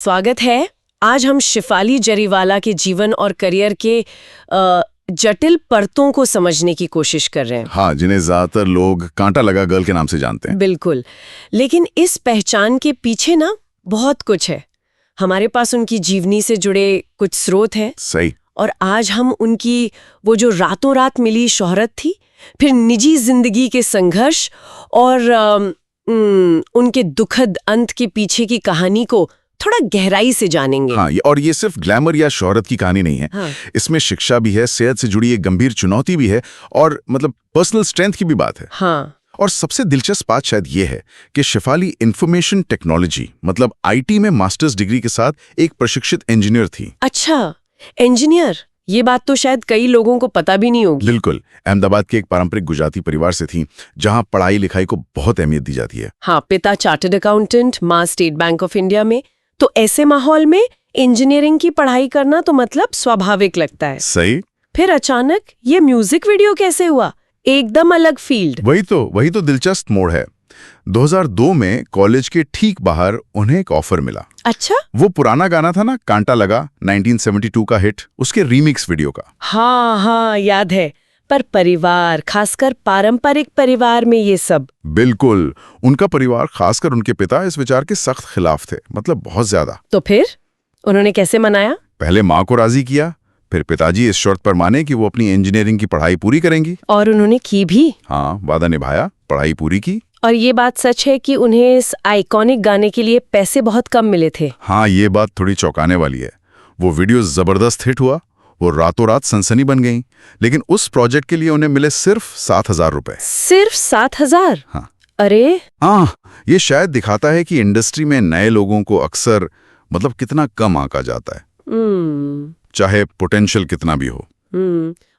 स्वागत है। आज हम शिफाली जरीवाला के जीवन और करियर के जटिल परतों को समझने की कोशिश कर रहे हैं। हाँ, जिन्हें ज्यादातर लोग कांटा लगा गर्ल के नाम से जानते हैं। बिल्कुल, लेकिन इस पहचान के पीछे ना बहुत कुछ है। हमारे पास उनकी जीवनी से जुड़े कुछ स्रोत हैं। सही। और आज हम उनकी वो जो रातों रात मिली शोहरत थी, फिर निजी जिंदगी के संघर्ष और उनके दुखद अंत के पीछे की कहानी को थोड़ा गहराई से जानेंगे। हाँ, और ये सिर्फ ग्लैमर या शोहरत की कहानी नहीं है। हाँ। इसमें शिक्षा भी है, सेहत से जुड़ी एक गंभीर चुनौती भी है और मतलब पर्सनल स्ट्रेंथ की भी बात है। हाँ। और सबसे दिलचस्प बात शायद ये है कि शिफाली इंफॉर्मेशन टेक्नोलॉजी मतलब आईटी में मास्टर्स डिग्री के साथ एक प्रशिक्षित इंजीनियर थी। अच्छा, इंजीनियर। ये बात तो शायद कई लोगों को पता भी नहीं होगी। बिल्कुल, अहमदाबाद के एक पारंपरिक गुजराती परिवार से थी, जहां पढ़ाई लिखाई को बहुत अहमियत दी जाती है। हाँ, पिता चार्टर्ड अकाउंटेंट, माँ स्टेट बैंक ऑफ इंडिया में। तो ऐसे माहौल में इंजीनियरिंग की पढ़ाई करना तो मतलब स्वाभाविक लगता है। सही। फिर अचानक ये म्यूजिक वीडियो कैसे हुआ? एकदम अलग फील्ड। वही तो दिलचस्प मोड़ है। 2002 में कॉलेज के ठीक बाहर उन्हें एक ऑफर मिला। अच्छा। वो पुराना गाना था ना, कांटा लगा, 1972 का हिट, उसके रीमिक्स वीडियो का। हाँ, याद है। पर परिवार, खासकर पारंपरिक परिवार में ये सब। बिल्कुल, उनका परिवार, खासकर उनके पिता, इस विचार के सख्त खिलाफ थे, मतलब बहुत ज्यादा। तो फिर उन्होंने कैसे मनाया? पहले माँ को राजी किया, फिर पिताजी इस शर्त पर माने कि वो अपनी इंजीनियरिंग की पढ़ाई पूरी करेंगी। और उन्होंने की भी। हाँ, वादा निभाया, पढ़ाई पूरी की। और ये बात सच है कि उन्हें इस आइकॉनिक गाने के लिए पैसे बहुत कम मिले थे। हाँ, ये बात थोड़ी चौंकाने वाली है। वो वीडियो जबरदस्त हिट हुआ, वो रातों रात सनसनी बन गई, लेकिन उस प्रोजेक्ट के लिए उन्हें मिले सिर्फ 7,000 रुपए। सिर्फ 7,000? हाँ। अरे। हाँ, ये शायद दिखाता है कि इंडस्ट्री में नए लोगों को अक्सर मतलब कितना कम आंका जाता है, चाहे पोटेंशियल कितना भी हो।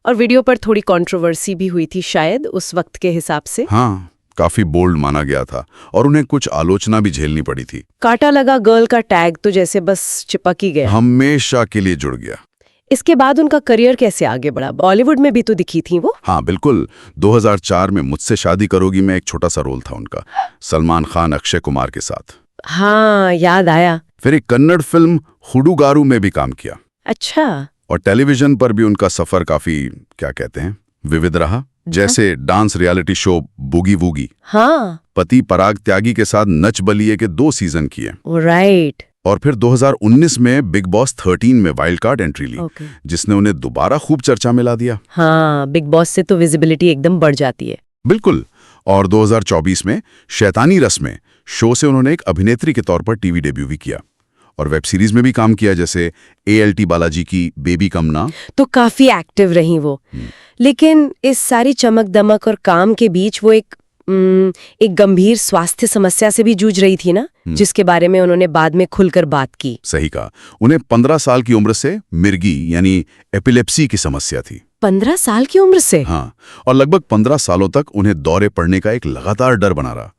और वीडियो पर थोड़ी कंट्रोवर्सी भी हुई थी शायद उस वक्त के हिसाब से। हाँ, काफी बोल्ड माना गया था और उन्हें कुछ आलोचना भी झेलनी पड़ी थी। कांटा लगा गर्ल का टैग तो जैसे बस चिपक ही गया, हमेशा के लिए जुड़ गया। इसके बाद उनका करियर कैसे आगे बढ़ा? बॉलीवुड में भी तो दिखी थी वो। हाँ बिल्कुल, 2004 में मुझसे शादी करोगी में एक छोटा सा रोल था उनका, सलमान खान, अक्षय कुमार के साथ। हाँ, याद आया। फिर एक कन्नड़ फिल्म हुडुगारू में भी काम किया। अच्छा। और टेलीविजन पर भी उनका सफर काफी, क्या कहते हैं, विविध रहा। जैसे dance reality show boogie woogie. हाँ। पति पराग त्यागी के साथ नच बलिए के 2 सीजन किए। राइट। और फिर 2019 में बिग बॉस 13 में वाइल्ड कार्ड एंट्री ली, जिसने उन्हें दोबारा खूब चर्चा में ला दिया। हाँ, बिग बॉस से तो विजिबिलिटी एकदम बढ़ जाती है। बिल्कुल। और 2024 में शैतानी रस में शो से उन्होंने एक अभिनेत्री के तौर पर टीवी डेब्यू भी किया और वेब सीरीज में भी काम किया, जैसे ALT बालाजी की बेबी कमना। तो काफी एक्टिव रही वो। लेकिन इस सारी चमक दमक और काम के बीच वो एक गंभीर स्वास्थ्य समस्या से भी जूझ रही थी ना, जिसके बारे में उन्होंने बाद में खुलकर बात की। सही कहा। उन्हें 15 साल की उम्र से मिर्गी यानी एपिलेप्सी की समस्या थी। 15 साल की उम्र से? हाँ, और लगभग 15 सालों तक उन्हें दौरे पड़ने का एक लगातार डर बना रहा।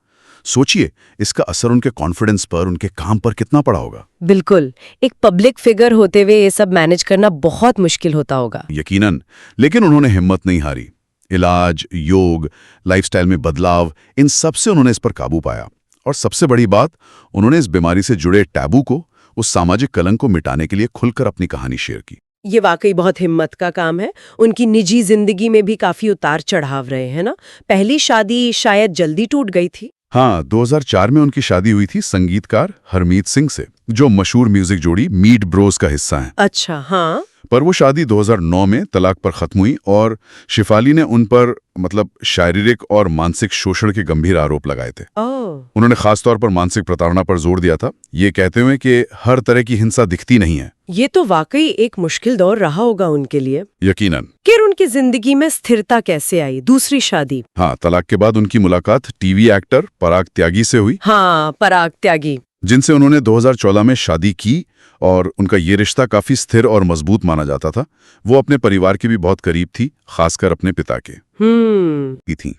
सोचिए, इसका असर उनके कॉन्फिडेंस पर, उनके काम पर कितना पड़ा होगा। बिल्कुल, एक पब्लिक फिगर होते हुए ये सब मैनेज करना बहुत मुश्किल होता होगा। यकीनन, लेकिन उन्होंने हिम्मत नहीं हारी। इलाज, योग, लाइफस्टाइल में बदलाव, इन सब से उन्होंने इस पर काबू पाया। और सबसे बड़ी बात, उन्होंने इस बीमारी से जुड़े टैबू को, उस सामाजिक कलंक को मिटाने के लिए खुलकर अपनी कहानी शेयर की। ये वाकई बहुत हिम्मत का काम है। उनकी निजी जिंदगी में भी काफी उतार चढ़ाव रहे हैं ना। पहली शादी शायद जल्दी टूट गई थी। हाँ, 2004 में उनकी शादी हुई थी संगीतकार हरमीत सिंह से, जो मशहूर म्यूजिक जोड़ी मीट ब्रोस का हिस्सा हैं। अच्छा। हाँ। पर वो शादी 2009 में तलाक पर खत्म हुई और शिफाली ने उन पर मतलब शारीरिक और मानसिक शोषण के गंभीर आरोप लगाए थे। उन्होंने खासतौर पर मानसिक प्रताड़ना पर जोर दिया था, ये कहते हुए कि हर तरह की हिंसा दिखती नहीं है। ये तो वाकई एक मुश्किल दौर रहा होगा उनके लिए। यकीनन। फिर उनकी जिंदगी में स्थिरता कैसे आई? दूसरी शादी? हाँ, तलाक के बाद उनकी मुलाकात टीवी एक्टर पराग त्यागी से हुई। हाँ, पराग त्यागी, जिनसे उन्होंने 2014 में शादी की और उनका ये रिश्ता काफी स्थिर और मजबूत माना जाता था। वो अपने परिवार के भी बहुत करीब थी, खासकर अपने पिता के की थी।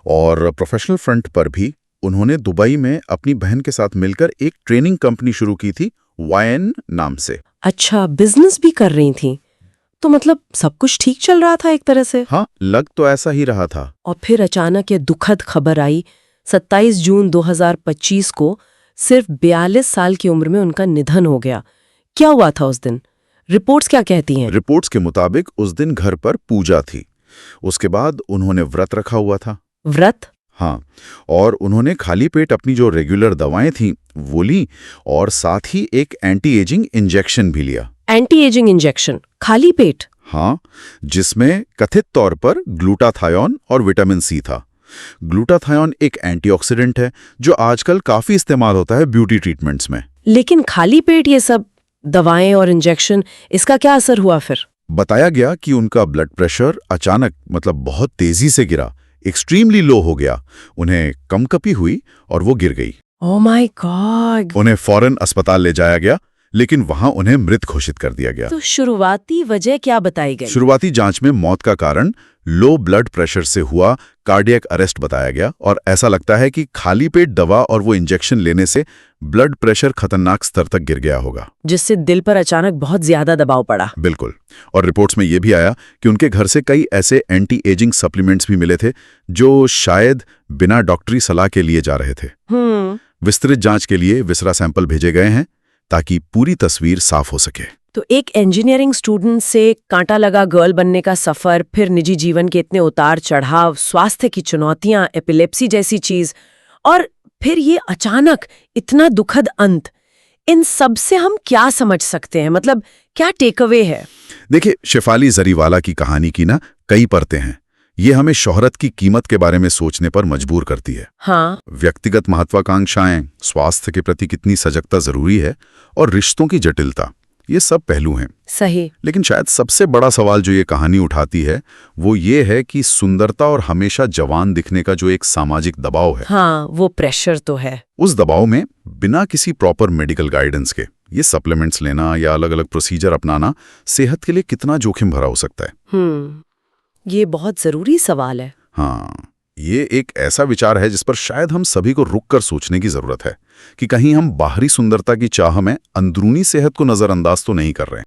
और प्रोफेशनल फ्रंट पर भी उन्होंने दुबई में अपनी बहन के साथ मिलकर एक ट्रेनिंग कंपनी शुरू की थी, YN नाम से। अच्छा, बिजनेस भी कर रही थी। तो मतलब सब कुछ ठीक चल रहा था एक तरह से? हाँ, लग तो ऐसा ही रहा था। और फिर अचानक ये दुखद खबर आई 27 जून 2025 को सिर्फ 42 साल की उम्र में उनका निधन हो गया। क्या हुआ था उस दिन? रिपोर्ट्स क्या कहती हैं? रिपोर्ट्स के मुताबिक उस दिन घर पर पूजा थी। उसके बाद उन्होंने व्रत रखा हुआ था। व्रत? हाँ, और उन्होंने खाली पेट अपनी जो रेगुलर दवाएं थीं वो ली और साथ ही एक एंटी एजिंग इंजेक्शन भी लिया। एंटी एजिंग इंजेक्शन खाली पेट? हाँ, जिसमें कथित तौर पर ग्लूटाथायोन और विटामिन सी था। ग्लूटाथायोन एक एंटीऑक्सीडेंट है जो आजकल काफी इस्तेमाल होता है ब्यूटी ट्रीटमेंट्स में। लेकिन खाली पेट ये सब दवाएं और इंजेक्शन, इसका क्या असर हुआ फिर? बताया गया कि उनका ब्लड प्रेशर अचानक बहुत तेजी से गिरा, एक्सट्रीमली लो हो गया। उन्हें कंपकपी हुई और वो गिर गई। Oh my God! उन्हें फौरन अस्पताल ले जाया गया, लेकिन वहां उन्हें मृत घोषित कर दिया गया। तो शुरुआती वजह क्या बताई गई? शुरुआती जांच में मौत का कारण लो ब्लड प्रेशर से हुआ कार्डियक अरेस्ट बताया गया और ऐसा लगता है कि खाली पेट दवा और वो इंजेक्शन लेने से ब्लड प्रेशर खतरनाक स्तर तक गिर गया होगा, जिससे दिल पर अचानक बहुत ज्यादा दबाव पड़ा। बिल्कुल। और रिपोर्ट्स में यह भी आया कि उनके घर से कई ऐसे एंटी एजिंग सप्लीमेंट्स भी मिले थे जो शायद बिना डॉक्टरी सलाह के लिए जा रहे थे। विस्तृत जांच के लिए विसरा सैंपल भेजे गए हैं ताकि पूरी तस्वीर साफ हो सके। तो एक इंजीनियरिंग स्टूडेंट से कांटा लगा गर्ल बनने का सफर, फिर निजी जीवन के इतने उतार चढ़ाव, स्वास्थ्य की चुनौतियां, एपिलेप्सी जैसी चीज, और फिर ये अचानक इतना दुखद अंत, इन सब से हम क्या समझ सकते हैं? मतलब क्या टेक अवे है? देखिए, शेफाली जरीवाला की कहानी की कई परतें हैं। ये हमें शोहरत की कीमत के बारे में सोचने पर मजबूर करती है। हाँ। व्यक्तिगत महत्वाकांक्षाएं, स्वास्थ्य के प्रति कितनी सजगता जरूरी है और रिश्तों की जटिलता, ये सब पहलू हैं। सही। लेकिन शायद सबसे बड़ा सवाल जो ये कहानी उठाती है वो ये है कि सुंदरता और हमेशा जवान दिखने का जो एक सामाजिक दबाव है, हाँ, वो प्रेशर तो है। उस दबाव में बिना किसी प्रॉपर मेडिकल गाइडेंस के ये सप्लीमेंट्स लेना या अलग अलग प्रोसीजर अपनाना सेहत के लिए कितना जोखिम भरा हो सकता है? ये बहुत जरूरी सवाल है। हाँ, ये एक ऐसा विचार है जिस पर शायद हम सभी को रुक कर सोचने की जरूरत है कि कहीं हम बाहरी सुंदरता की चाह में अंदरूनी सेहत को नजरअंदाज तो नहीं कर रहे हैं।